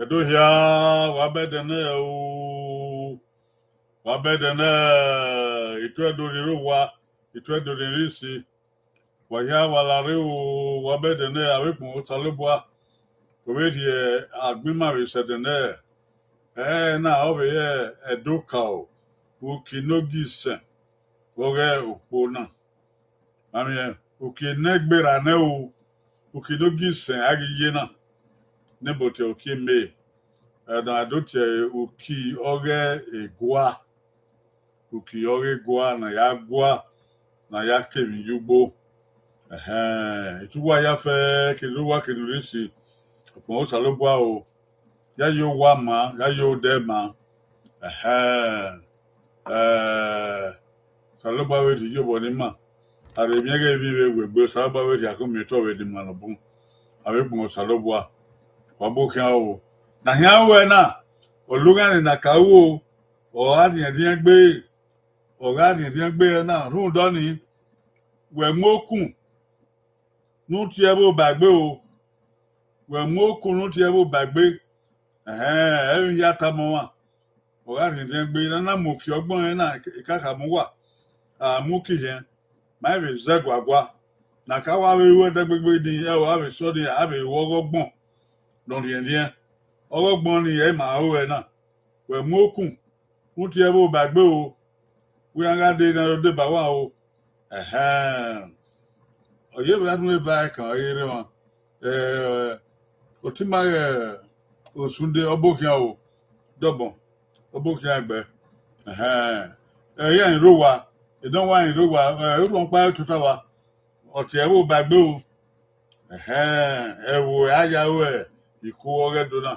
Edohia wabedene o wabedene itwedorisi wahia walare o wabedene awekun talebua obedi agbima we sedene na obe edokao ukinogise oge opona ami ukinegbera ne o ukinogise agiyena nebote okime na adotie uki oge egwa uki oge gwa na ya kemi yubo ituwa ya fe kiduwa kidurisi opon salobwa o ya yo wa ma ya yo de ma salobwa we di yobo ni ma are miege vive we salobwa we di akomi to we di manobu awe pon salobwa wabokia o na hia we na olugani na kawo o adin gbe na run do ni we mokun nu ti ebo bagbe o we mokun nu ti ebo bagbe ya ta mo wa o adin gbe na moki ogbon na ikaka mu wa amuki yen ma be zegwagwa na ka wa we de gbegbe din e wa be so din a be wo ogbon don rien ọgbọ́n ni ẹ máa ó ẹ náà wẹ̀ mú òkun fún ti ẹ bó bàgbé o wíwáńgádé náà ló dé bá wà o ọ̀yẹ́ ìwé adúlé bá ẹ kàn ọ́ yẹrẹ wọn òtí máa yẹ òsúndé ọbọ̀kìá o dọ̀bọ̀n ọbọ̀kìá gbẹ ẹ̀yẹ́ ìró wa ìdánwò ìró wa ó lọ́n pa ẹ̀ tó tá wa ọ̀tí ẹ bó bàgbé o ẹ wò ẹ̀ áyàwó ẹ̀ ìkó ọ̀rẹ́ dọ́nà.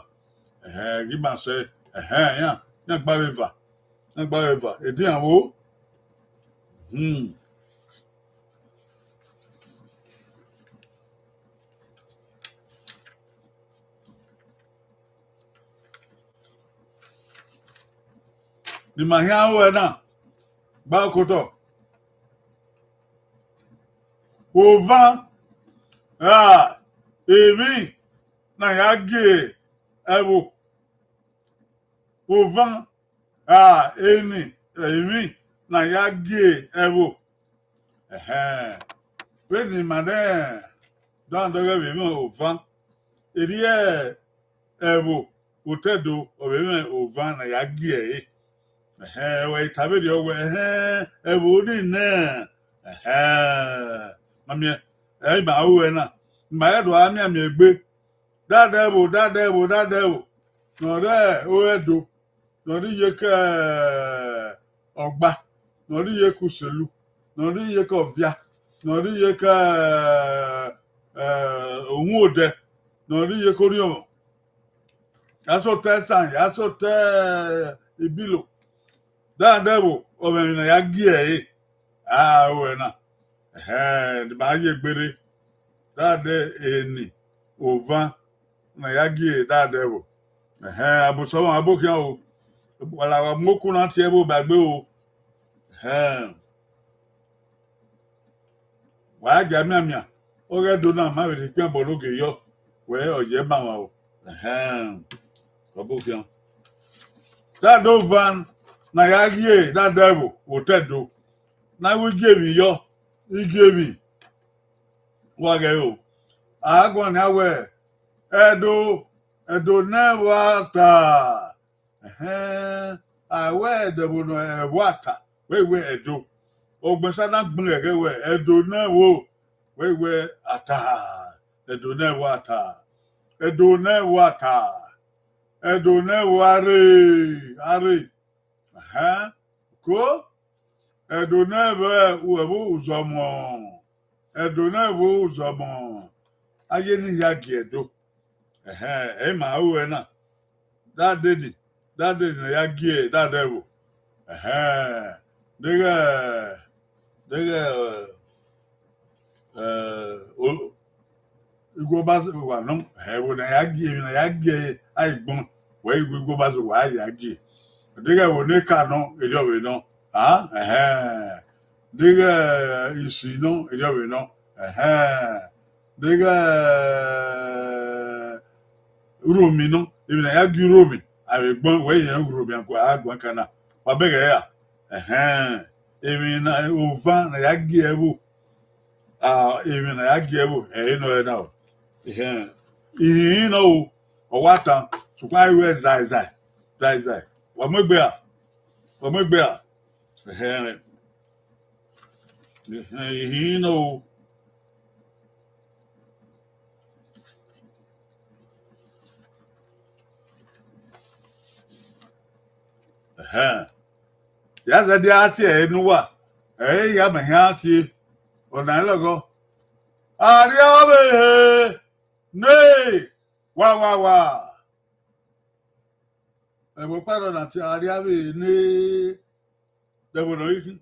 Gima say ya na gbariva edi awo ni mahia o na ba koto ova evi na ya ge ewo ovan emi na ya gie ewo when mane don do we me ovan eri ewo otedo obeme ovan na ya gie we tabedi owe ewo ni na mami ma uwe na ma edo amia mi egbe dadebo no re o edo no ri ye ke ogba no ri ye kuselu no ri ye ke ovia no ri ye ke ohun ode no ri ye koriomo yaso te san yaso te ibilo dadebo o me na ya gie uwe na ba ye gbere dade eni ovan na ya gie dadebo abuso won abokian o wala wa moku na tie bo bagbe o wa ja miamia o ge do na ma we pe bo loge yo we oje ba wa o abokian dado van na ya gie dadebo o tedo na we give yo I give wa ge o agbon na we edo na wata awe debo no wata we edo ogbesa na gbun ege we edo na wo we ata edo na wata edo na wata edo na are ko edo na we uzomo edo na wo uzomo aye ni ya edo ma uwe na that day na ya gie that devil diga igbo ba wa no wo na ya gie ai gbon we igbo ba so wa ya gie diga wo ne ka no ejo we no diga isi no ejo we no diga Romi no even I agi Romi I will gbon we yan Romi anko agban kana wa bege ya even na over na ya gi ebu even na ya gi ebu no na no o watan so kwa we zai wa megbe a no ya za di ati enu wa ya ma ya ati ona logo ari obe ne wa ebo paro na ti ari abe ne debo no yi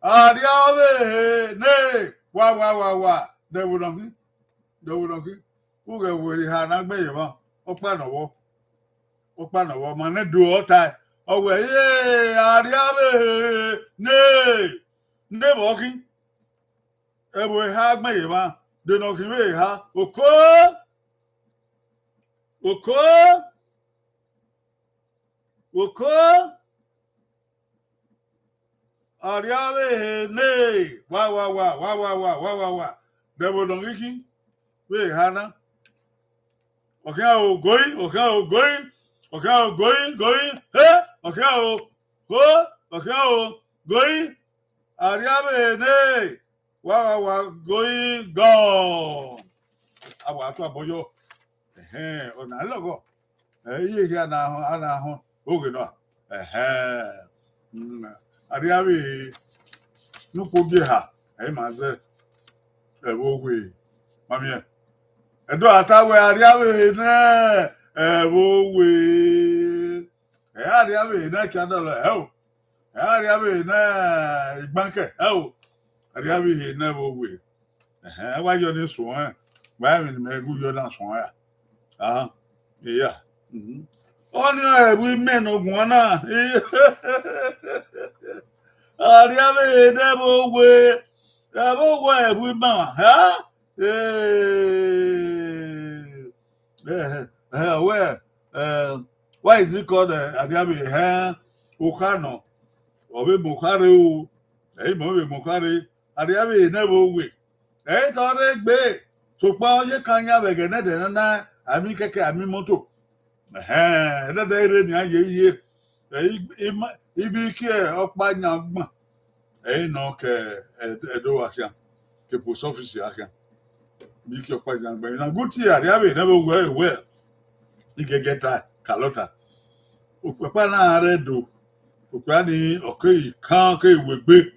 ari obe ne wa debo no ki uge wori ha na gbe yin o pa no wo ma ne du o ta owe ari abe ne bo ki ebo ha gbe yin de no ki we ha oko ari abe ne wa debo no ki we ha na okay o going going ariabe ne wa going gone awa to aboyo ona logo ye ya na ho oge no ariabe nupo ge ha ma ze ebo we mami edo atawe ariabe ne we ariabe na kiadolo ariabe na igbanke ariabe na we wa yo ni so wa mi me gu yo na so ya yeah oni ebu men ogun na ariabe na we ebu ma where why is it called Adiabe Okano obe Bukhari o mo be Bukhari Adiabe never we tore gbe so pa oye kan ya bege ne de na ami keke ami moto de ire ni aye ibi ki opa nya gbon no ke edo wa kia ke post office aka bi ki okpa jangbe na guti ari abe na bo well igegeta kalota okpa na redo okpa ni okai kan ke wegbe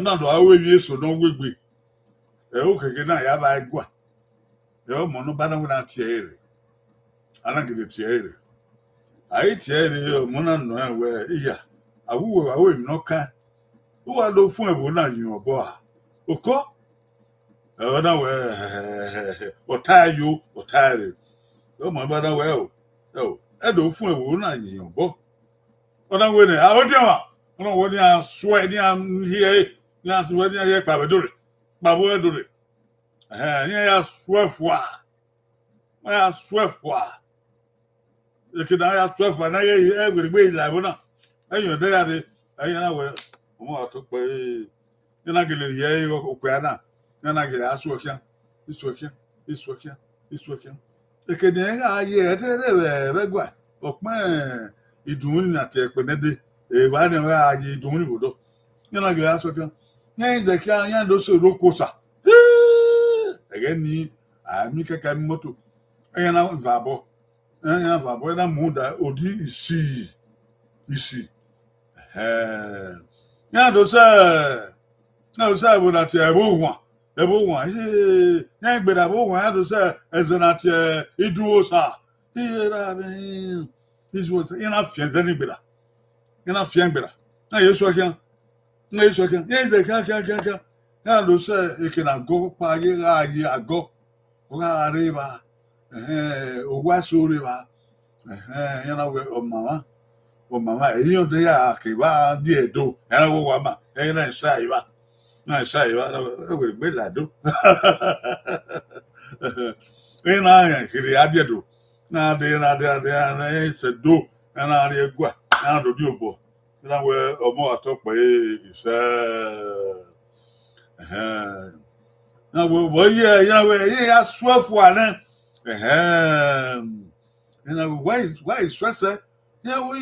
na do awe wi so no wegbe o keke na ya ba igwa o mo no ba na na tiere ana gide tiere ai tiere mo na no we iya awuwe awe no ka o wa do fun ebo na yin obo a oko na we otare o mo ba na we o e do fun ebo na yin obo ona we ne a o de wa ona wo ni a swear ni am here ni a swear ni a pa be dore pa bo e dore ni ya swear fwa ya swear fwa e ke na ya swear fwa na ye e gbe ila bo na eyan de ya de eyan na we mo wa to pe ni na gele ye o pe na ni na gele asu okia isu okia e ke ni ga ye te be gwa opin idun ni ati epe ne de e wa ni wa ye idun ni bodo ni na gele asu okia ni ze ki an do so ro kosa again ni ami kaka moto eyan na vabo na muda odi isi ya do sa bo na ti ebo wan ya gbe da bo wan ya do sa ezena ti iduo sa ira be isu ina fien zeni gbera na yesu akan ya ze kan ya do sa ekena go pa ye ago o ga riba o wa so riba ya na we o mama eyi o de ya ke ba di edo ya na wo wa ma na sha iba na we gbe lado na ya kiri adiedo na se do na ri egua na do di obo na we omo atọpẹ ise na we ye ya we ya swafu ane na why stress ya we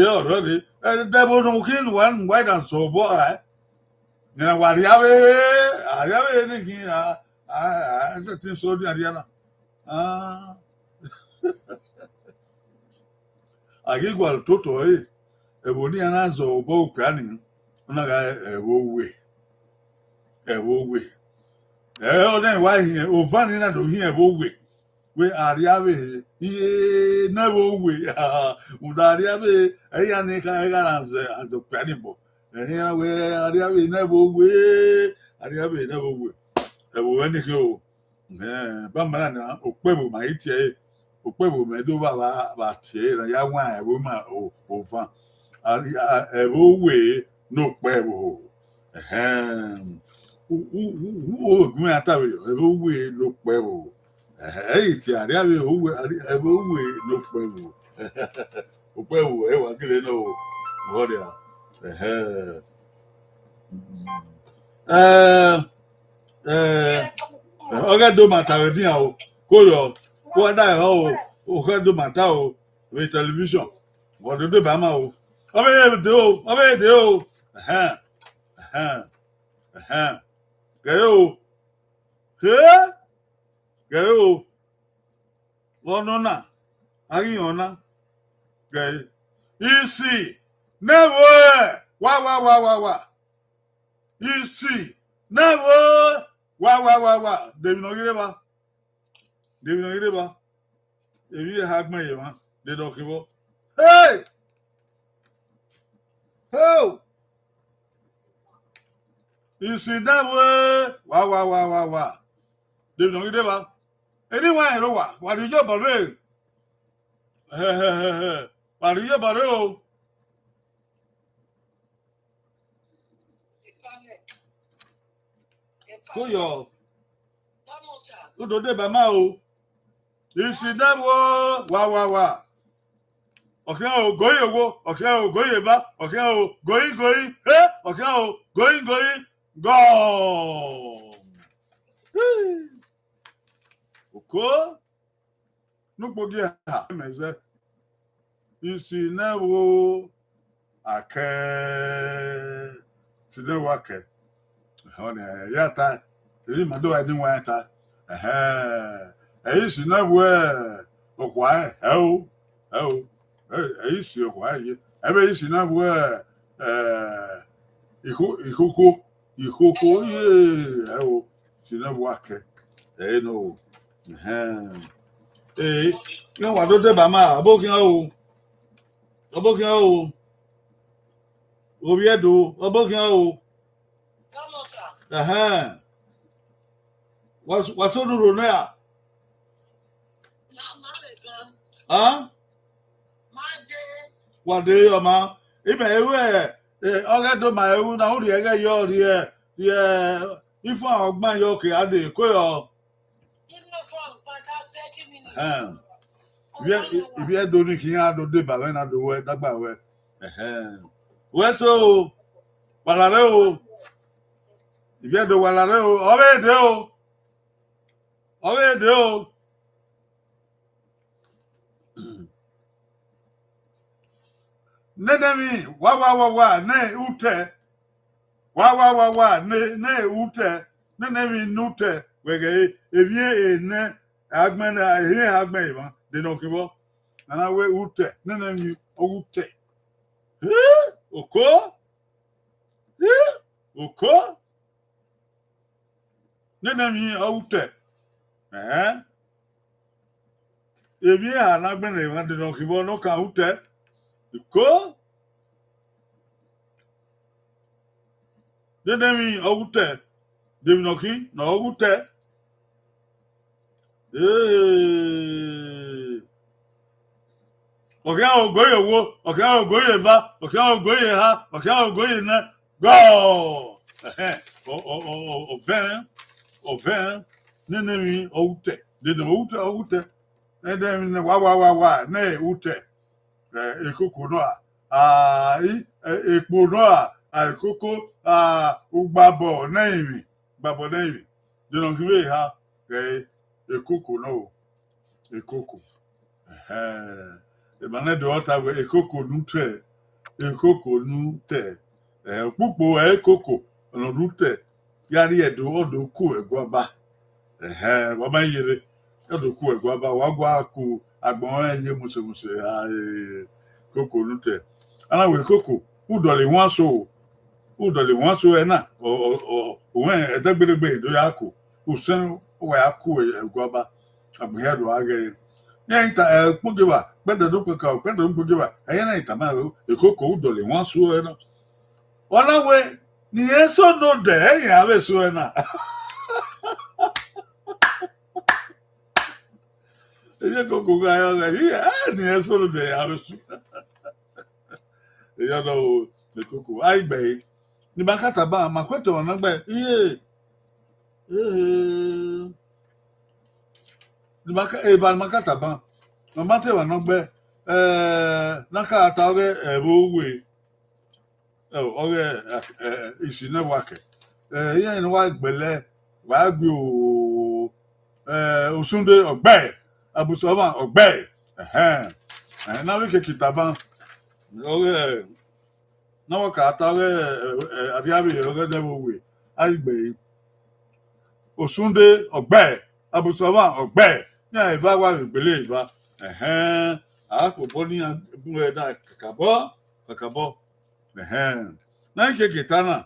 already double no kin one white and so boy na ariawe ni kin tin so di ariana agigwal toto ebo ni anazo bo kwani na ga ebo we o den wa hin o van na do hin ebo we ariawe ye na bo we ariawe eya ni ka ga azo kwani bo eya we ariawe na bo we ebo ni ke o ba mara na okpebo ma itie okpebo me do ba tie na ya wan ebo ma o fan ebo we no pebo o gun atawe ebo we no pebo ti ariawe o we ebo we no pebo okpebo e wa kile no woria Oghe do mata we din o ko yo ko da o do mata o we television wo do ba ma o obe de o ge o wono na ari ona ge isi never wa isi never wa David no gireba ebi hagma ye ma de do kibo hey ho isi never wa David no gireba anyone ro wa di jo bare wa di jo bare o ko yo do de ba ma o isi never wa okay o goyi wo okay o goyi ba okay o goyi okay o goyi go oko no pogi ha meze isi never ake sine wake on yata e ma do adi wa ta si na we okwa o si okwa ye ebe si na we ikoko ye si na wake no yo wa do de ba ma abokin o Oviedo, abokin o. What's on the road now? What day, ma? Even everywhere, Oghe do my own, now the egg, your if I man, you okay, I did, coil. If you don't think I don't do, but when I do it, that's my way. Where's so? Walareo. If you do Walareo, Oghe. Nedemi wa ne ute wa ne ute nenemi nute wege evie ene agmena ihe agme iba de no kibo na we ute nenemi ute oko nenemi ute evie anagmena iba de no kibo no ka ute ko dedemi ogute deminoki na ogute oke ogoye wo oke ogoye va oke ogoye ha oke ogoye na go ofen nenemi ogute dedemi ogute dedemi wa ne ute ekoko no epo no ekoko ugbabo na imi de no kiwe ha ekoko no ekoko e bana de ota we ekoko nute pupo ekoko no nute yari edo odo ku egwaba wa ma yire odo ku egwaba wa gwa ku agbon eye musomuse koko nute ana we koko udole won so ena wen edagbegbe do yako usen we aku egwaba agbehedo age yenta pogeba gbede do peka gbede do pogeba eyena itama ekoko udole won so ena ona we ni eso no de eya we so ena eye koko ga ya ni eso no de ya we so eya no ekoko aigbe ni bakata ba makweto ona gbe ni baka eva makata ba no mate wa no gbe naka ata oge ebo we oge isine wake ye ni wa gbele wa gbe o osunde ogbe abusoba ogbe na we ke kitaba oge na waka ata oge adiabi oge debo we aigbe osunde ogbe abusoba ogbe ya eva wa gbele eva akobo ni bunwe da kakabo na nke kitana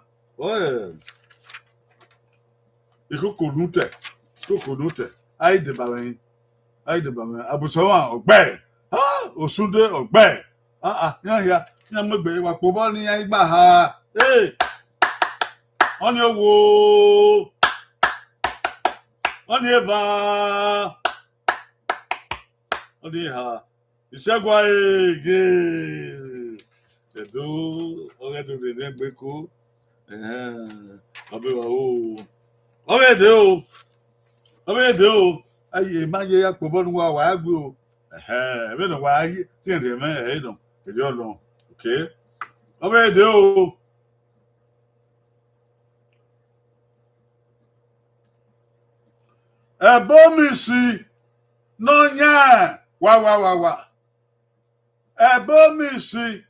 ikoko nute aide bawen abusoba ogbe osunde ogbe ya megbe wa pobo ni ya igba ha oni owo oni eva oni ha isegwa ege edo oge do de gbeko abewa obede o aye maye ya pobo nu wa agbe o ebe no wa aye ti en de me no ede olorun okay obede o ebomisi no nya wa ebomisi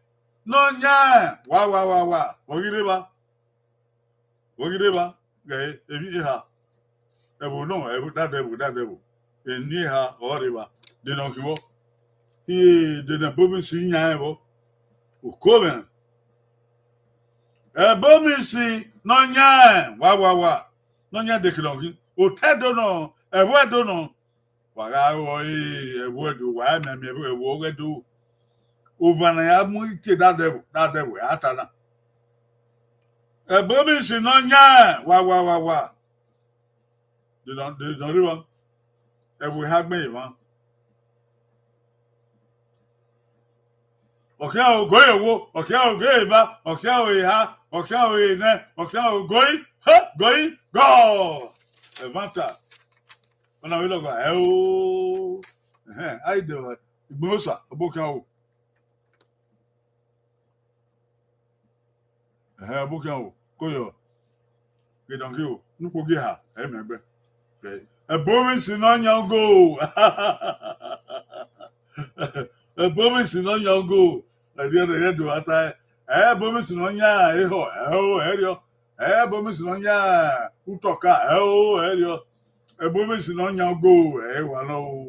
no nya wa ogireba ge ebi ha ebu no ebu that ebu eni ha oriba de no kibo de na bobi si nya ebo ukoben bobi si no nya wa no nya de kilongi o tedo no ebu no waga o ebu do wa na me ebu ogedo over na ya mu ite that devil atana bobi si no nya wa de no riwa ebu ha gbe iwan okay o goyewo okay o goyeva okay o ha okay o ne okay o goyi ha goyi go evanta ona we logo o ai de igbosa obokan o obokan o koyo ge don ki o nupo ge ha megbe bomi si no yan go bomi si no yan go ade do ata bomi si no yan erio bomi si no yan utoka erio bomi si no yan go wa no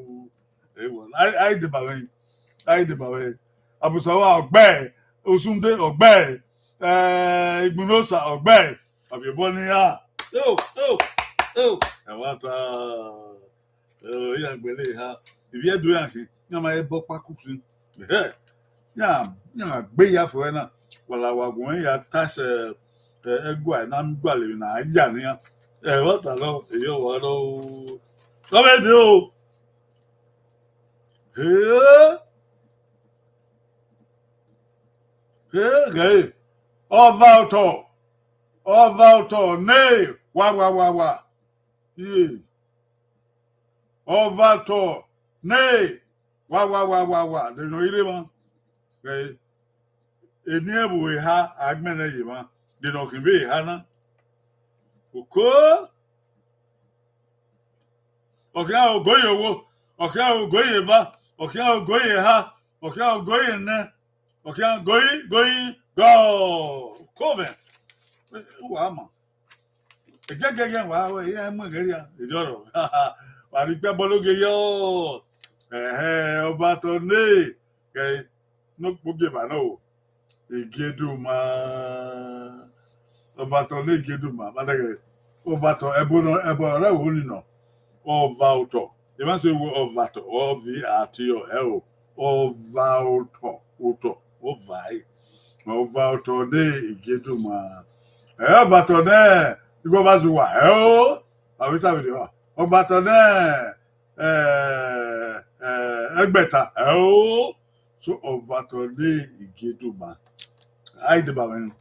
wa ai de bawe abusawa ogbe osunde ogbe igbunosa ogbe abibo ni ya wata ya gbele ha ibi edu ya ki ya ma ebo pakuku ya gbe ya fo na wala wagun ya tas egwa na ngwale na ya ni ya wata lo eyo wa lo so be de o gay ovalto ne wa ovalto ne wa de no ire ma eni ebu ha agbene yi ma de no kibe ha na uko okia o goye wo okia o goye va okia o goye ha okia o goye ne okia goye go coven wa ma gege wa we ya mo geria ijoro wa ri pe bologe yo oba to ne ke no gboge ba no igeduma oba to ne igeduma ba de oba to ebo re wo ni no ovalto e ma se wo ovato ovato ovalto ovai ovalto ne igeduma ovato ne igbo ba zu wa awita we de wa ovato ne egbeta so ovato ne igeduma ai de ba wen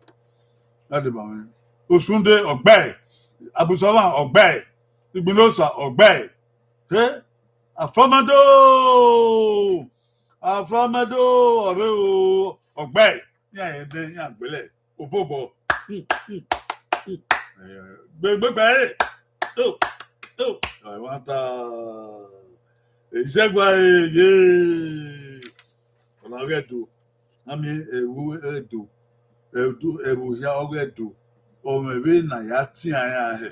osunde ogbe abusawa ogbe igbunosa ogbe afamado ore o ogbe ni ayede ni agbele obobo gbegbe I want isegwa ye ona gedu ami ewu ya ogedu o mebe na ya ti aya he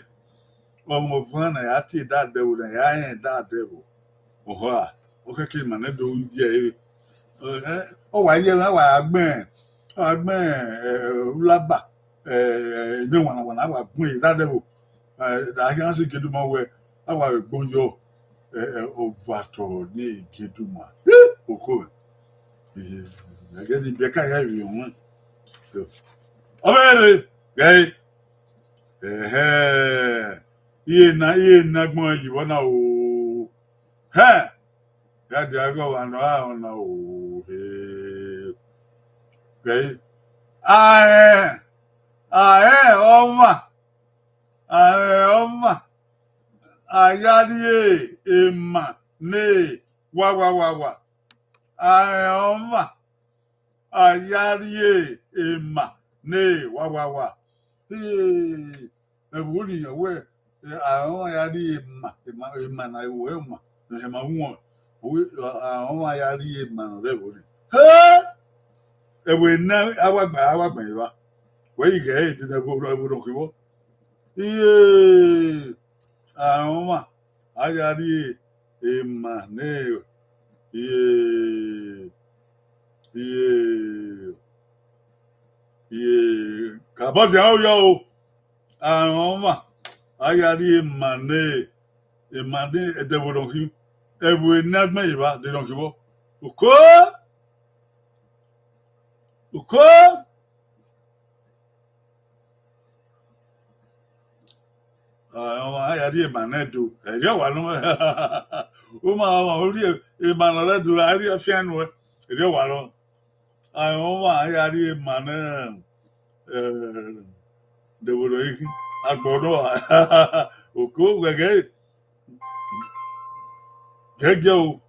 ọmọ fún na ya ti da dewo na ya yen da dewo oho a o keke mane do je o wa ye wa agbon ulaba ni wana wa gun da dewo da kan se geduma we awa gbon yo ovato ni geduma oko get the beka ya wi won o bere gay iye na gbon yi wona o ya de ago wa no ona o gay oma ayadie ema ne wa oma ayadie ema ne wa ebuni yawe àwọn ya rí ema na iwo ema ema won àwọn ya rí ema na lewo ni ewe na awagba yiwa we ige edi na go kibo iye ahoma ayari emane iye kaboti awo yo ahoma ayari emane edeboro ki ewe na gba yiwa de don kibo uko ayari emanedo eri wa no o ma ori emanedo ari afianu eri wa no ayari emane de bolo yi agbodo oko gege o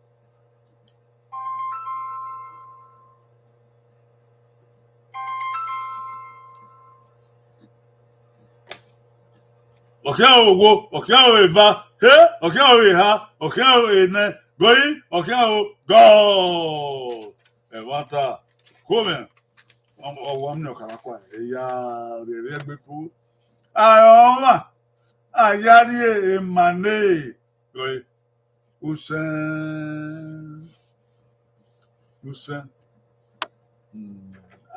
Okiao eva, okiao eha, okiao ene, goi, okiao go. Evanta, come? Wamne okarakwa, ya regbeku. Ayoma, ayari emane, goi, usen.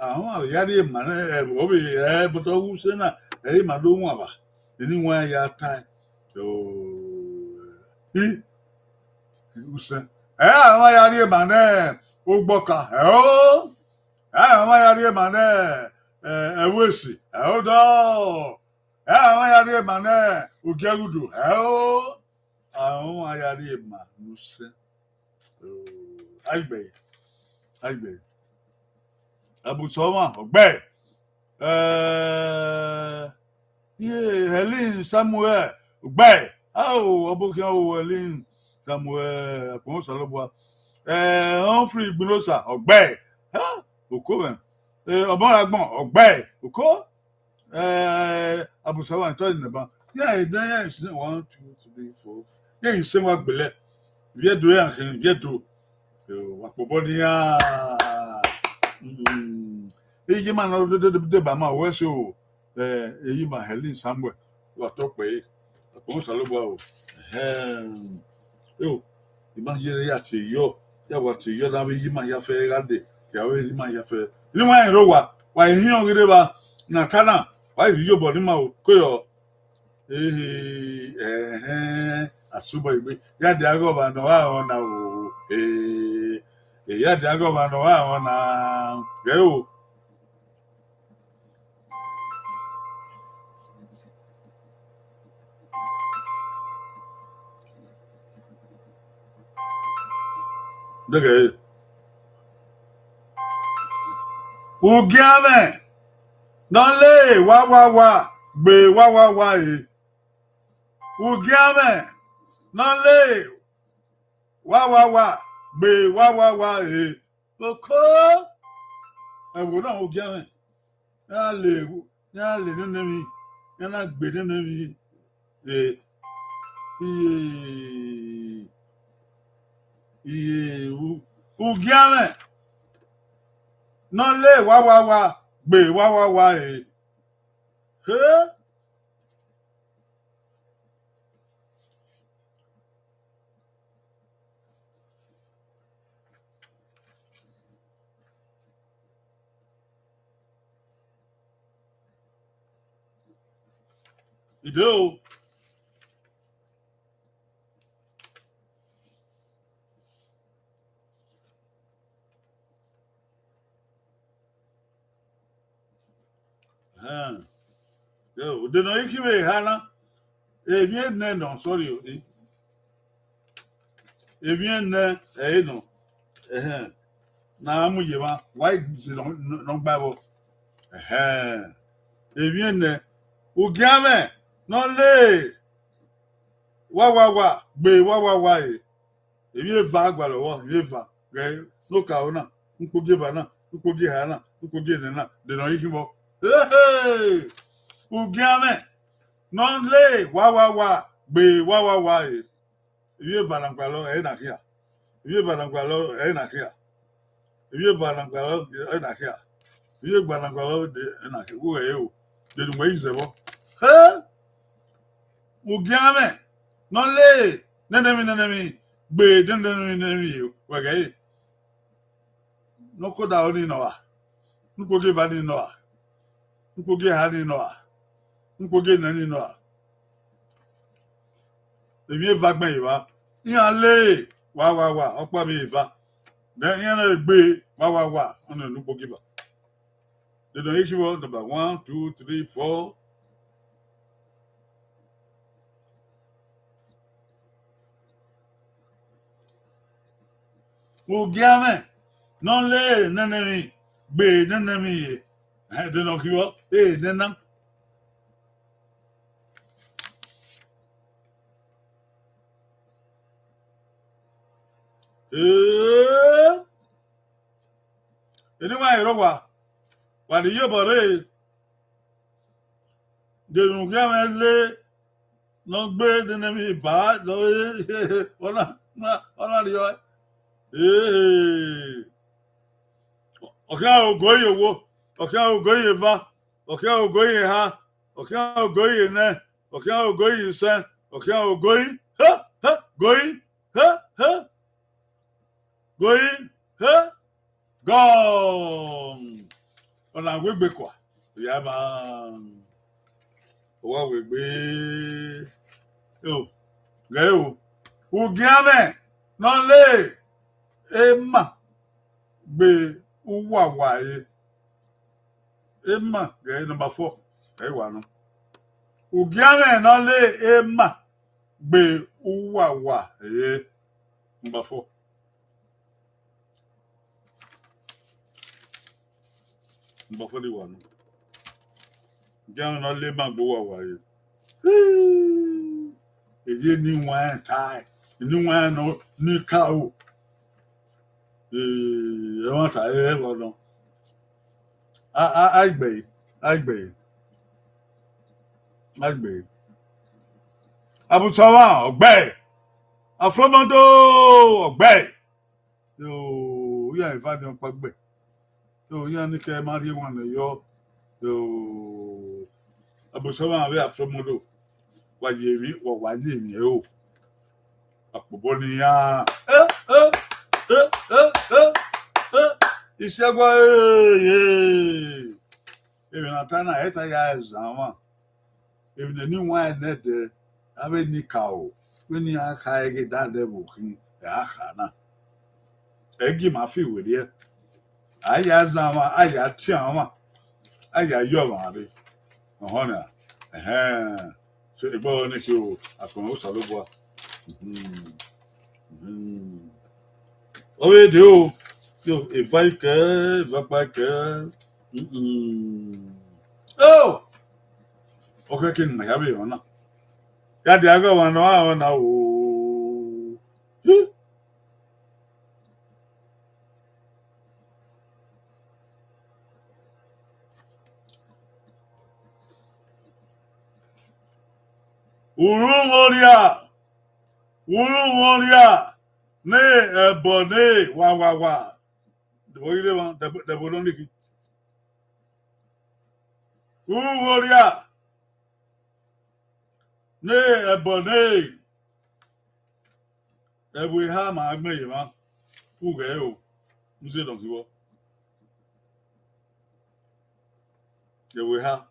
Ayari emane, obi, but usena, madu mwaba. Anyone ya time. Usen. Ama yari mane ugboka. Ama yari mane ewesi. Do. Ama yari mane ugegudu. Ama yari manuse. Agbe. Abusoma ogbe. Helen Samuel Ogbe. Obokin Helen Samuel Apon Salobo. Humphrey Gbinosa Ogbe. Oko Obonragbon Ogbe. Oko Abusawa Anthony Neba. Yeah, then is 1 2 3 4. Yeah, you say what bele. Viedo ya viedo. Wapobonia. Eji man de ba ma we so eyi ma Helen Samuel wa to pe Apon Salobo yo iba yere ya ti yo ya wa ti yo na yi ma ya fe gade ya we yi ma ya fe ni wa ro wa hin ogire ba na kana wa yi yo bo ni ma o ko yo asubo igbe ya di ago ba no wa ona o ya di ago ba no wa ona o Dege. Ugiame. Nole wa. Gbe wa e. Ugiame. Nole wa. Gbe wa e. Oko. Ewo na ugiame. Ya le nene mi. Ya na gbe nene mi. Ugiame. Nole wa. Gbe wa e. You do. Yo, de no ikiwe hana. Bien ne no, sorry. Bien ne no. Na amu yema, why no Bible. Bien ne. Ugiame. No le. Wa. Gbe wa e. Bien va agbalo bien va. No ka ona. Nkogi va na, nkogi ha na, nkogi ne na. De no ikiwo. Ugiame. Non le wa. Gbe wa e. Bien va langbalo na kia. Bien va langbalo na kia. Bien va langbalo na kia. Ye gbanagwa de na ke wo e o. De no mai zebo. Ha! Ugiame. No le. Nenemi. Be nenemi wa ga no ko da oni no a. Nko ge vani no a. Nko ge hani no a. Nko ge nani no a. Ebi vagban iwa. Yan le. Wa. Opa mi iva. Then yan gbe wa. Ono nko ge va. The donation was number 1, 2, 3, 4. Ugiame. Non le nenemi. Be nenemi. The no kiwo. Nenam. Anyway, Rowa. What do you bore? The Ugiame le. Non be nenemi ba. Ona yo. Okay, ogoye wo. Okay, ogoye va. Okay, ogoye ha. Okay, ogoye ne. Okay, ogoye sen. Okay, ogoye. Ha. Going. Ha. Going. Ha. Gone. Ona wegbe kwa. Ya ba. Owa wegbe. Yo. Gayo. Ugiame. Non le. Emma. Be uwawaye. Emma. Gayo number 4. Gayo wano. Ugiame non le Emma. Be uwawa. Number 4. Number 41. Ugiame non le Emma be uwawaye. Èyí ni wọ́n ta ní wọ́n no ní ká o. Wọ́n ta lọ́dọ̀. Àgbẹ̀. Àbùsọ̀wà ọ̀gbẹ́. Àfọ́mọ́dọ́ ọ̀gbẹ́. Yóò yá ìfá ni ọ̀pá gbẹ̀. Yóò yá ní kẹ́ máa rí wọn lẹ́yọ́. Àbùsọ̀wà àwẹ̀ àfọ́mọ́dọ́. Wàyèmí wàyèmí ẹ̀ o. Àpòbọ́ ni yá. Ìṣẹ́gbọ́ èmi náà tánà ẹ̀ta ya ẹ̀zà wọn. Èmi náà ní wọ́n ẹ̀ nẹ́dẹ̀ abẹ́ ní ká o. Wọ́n ní aka ẹ̀gẹ́ dáadẹ́ bò kí ẹ̀ àkà náà. Ẹ̀gì máa fi ìwé ẹ̀. Àyà ẹ̀zà wọn, àyà tí àwọn, àyà yọ̀ wọn àbí. Ọ̀hún náà. So ìgbọ́ ní kí o àpòmọ́ sọ̀rọ̀ bọ̀. Oye de o. Yo, il va pas que. Oh! Okay, kin na yabe ona. Ya di aga wana o. Urungoria. Ne ebone wa. Oire wan de boloniki. Urungoria. Ne ebone. Ewe ha ma agbe yi ma. Uge o. Nse don kiwo. Ewe ha.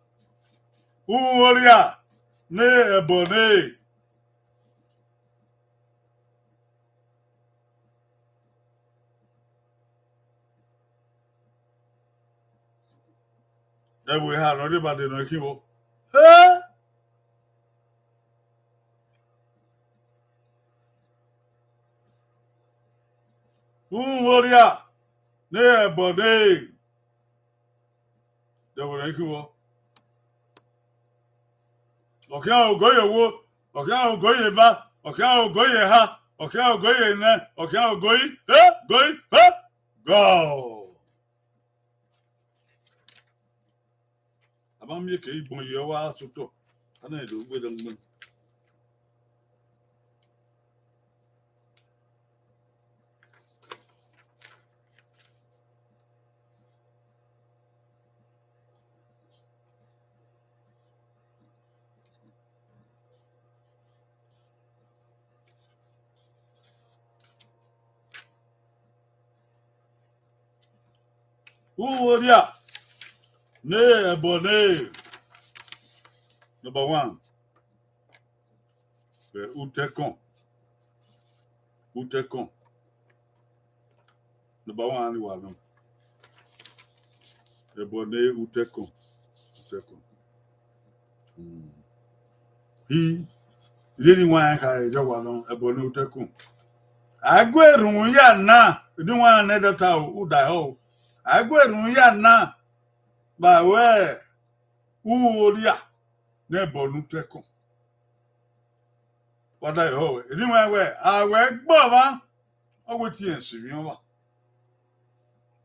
Urungoria. Ne ebone. Ewe ha no de ba de no kiwo. Urungoria. Ne ebone. De wo kiwo. Okay, ogoye wo. Okay, ogoye va. Okay, ogoye ha. Okay, ogoye ne. Okay, ogoye. Goyi. Go. Abam ye ke igbon ye wa soto. Ana do gbe dem gbe. Uria. Ne abone. Number 1. Utekon. Utekon. Number 1 ni wano. Abone utekon. Utekon. He really want to go along abone utekon. Agwerun ya na ni wan na data o da ho. Agwerun ya na ba we uria na abone utekon. What I ho. Ni wan we awe gbo ma owo ti en siri wa.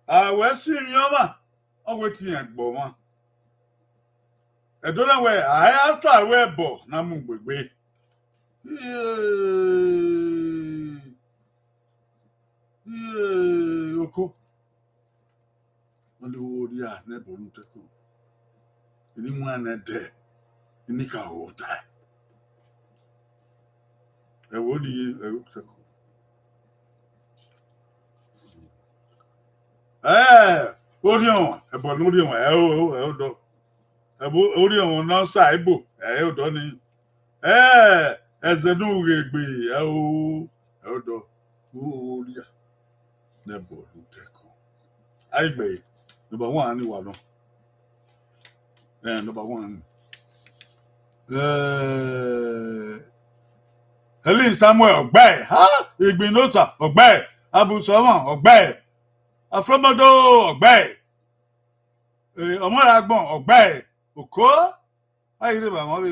Awe siri wa owo ti en gbo ma. Edona we after we bo na mu gbegbe. Oko. Onde wo ri a na bo nteko. Ni mu ana de. Ni ka o ta. E wo di nteko. Orion, e bo no orion o do. E bo orion na sa ibo. O do ni. Ezenu regbe o do. Oria. Na bo nteko. Aigbe. Number 1 ni wa no. Number 1. Helen Samuel Oghe. Ha? Igbinosa Oghe. Abusomo Oghe. Afromodo Oghe. Omaragbon Oghe. Oko. Ayi le ba mo be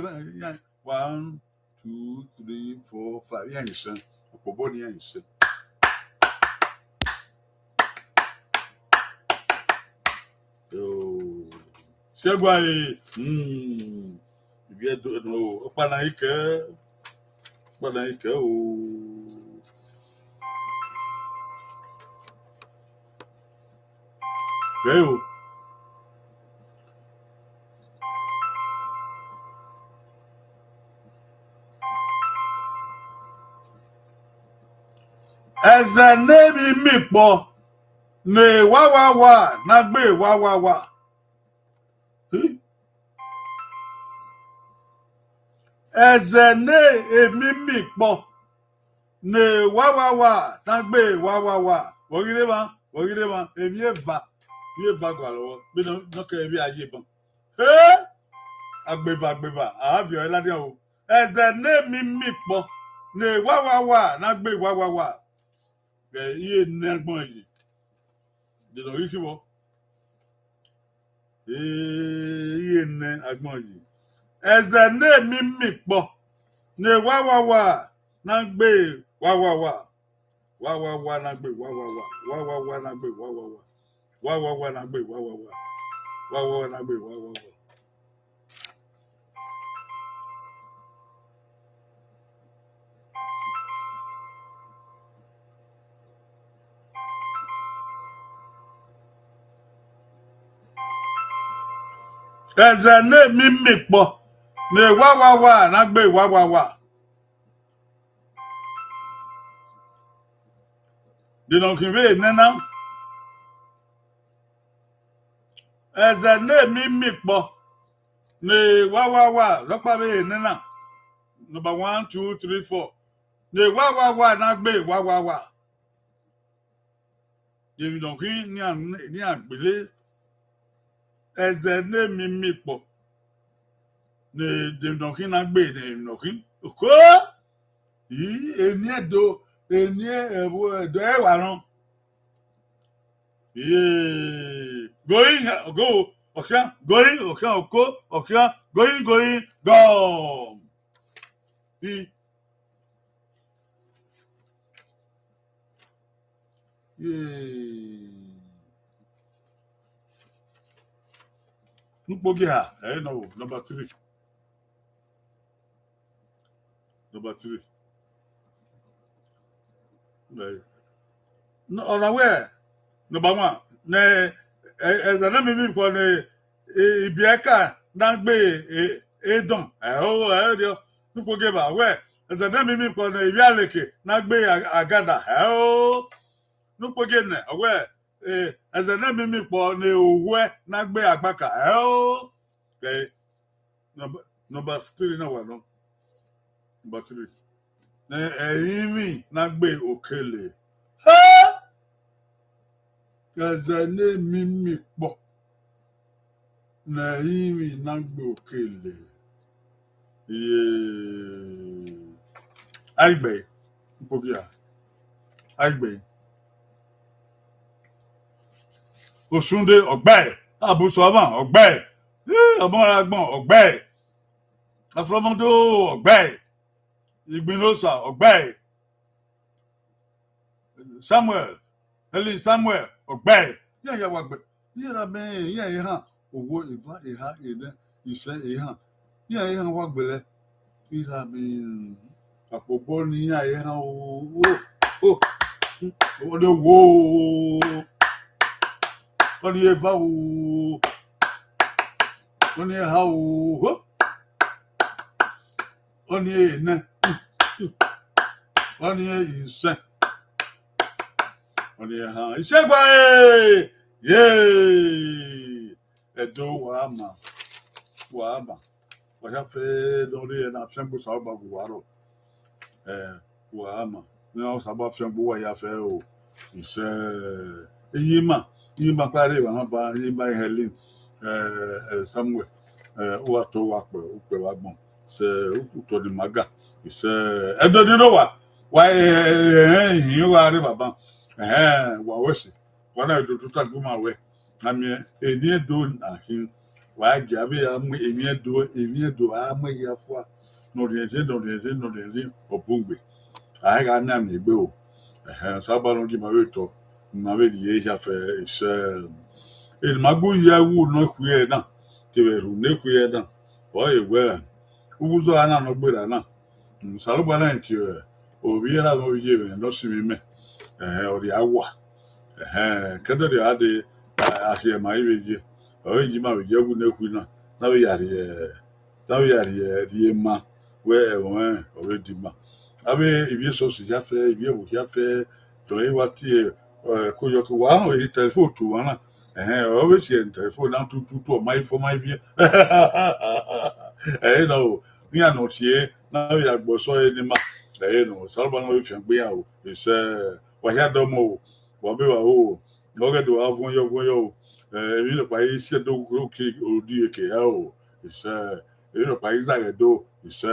1 2 3 4 5 yan isen. Opobo ni yan isen. Segwai ibi edo no opana ike o Leo eze nemi mipo ne wa na gbe wa eze ne emi mipo ne wa na gbe wa ogire ma emi eva gwa lowo bi no ke bi aye bon agbeva avio elade o eze ne emi mipo ne wa na gbe wa iye negbon yi de no yikiwo iye ne agbon yi eze ne mi mipo ne wa na gbe wa na gbe wa na gbe wa na gbe na gbe eze ne mi mipo ne wa na gbe wa de no kiwe nena eze ne mi mipo ne wa zopa be nena number 1 2 3 4 ne wa na gbe wa de no ki ni agbele eze ne mi mipo ne de no ki na gbe ne no ki ko eni edo e wa ran go okia going okia going go Npogi ha no number 3 no on aware number 1 ne ezana mi ko ne ibieka na gbe edon dio npogi ba we ezana mi ko ne ibialeke na gbe agada nupogene owe as a name me for ne not be a baka. Oh, okay. Number 3 no one. Number 3. Imi not be okele. Ha! As a name me for na imi not be okele. Yeah. Aigbe. Bogia. Aigbe. Osunde Oghe. Abusovan Oghe. Omoragban Oghe. Afromondo Oghe. Igbinosa Oghe. Samuel. Eli Samuel Oghe. Ya wagbe. Yera me ya ha owo iva iha ide ise iha. Ya wagbele. Ira me apopo ni ya ha o wo Oni eva o Oni ha o Oni ene Oni ise Oni ha ise gba ye edo wa ama wa ya fe dori na fiambo sa ba buwaro wa ama ni o sa ba fiambo wa ya fe o ise yima pare wa ba yima Helen Samuel o to wa pe wa gbon se o to di maga ise edo di no wa yin wa re baba wa wesi wa na do tuta guma we ami eni edo na hin wa jabe ya mu emi edo ama ya fo no de opungbe ai ga na mi gbe o saba no gi ma we to ma we di ya fe ise el magu ya wu no kuye na ke be ru ne kuye na o ewe ubuzo ana no gbera na salu bana nti o bi ra no ye be no simi me o di awa kendo di ade ahie ma ibe je o yi ma we je wu ne ku na we yari di ma we o we di ma abe ibi so si ya fe ibi ewu ya fe to e wa ti ko yo ko wa o telephone tu wa na always here in telephone now to my for my view. No, we are not here. Now we are go so any ma. No, Salvan if you be out. It's what had no more. What be oh. No get to have one yo. You know, by said do okay or do okay. It's you know, by that do. It's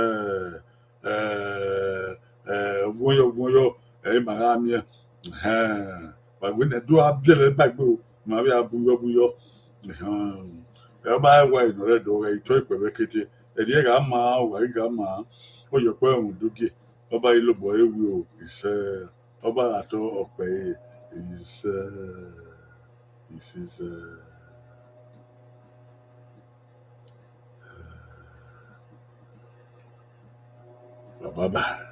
voyo Miami. But when they do have jelly back ma be abuyo e ba wa ino re do e to ipe bekete e die ga ma wa ga ma o yo pe un duke oba ilo bo ewu o ise oba ato ope ise is bye bye.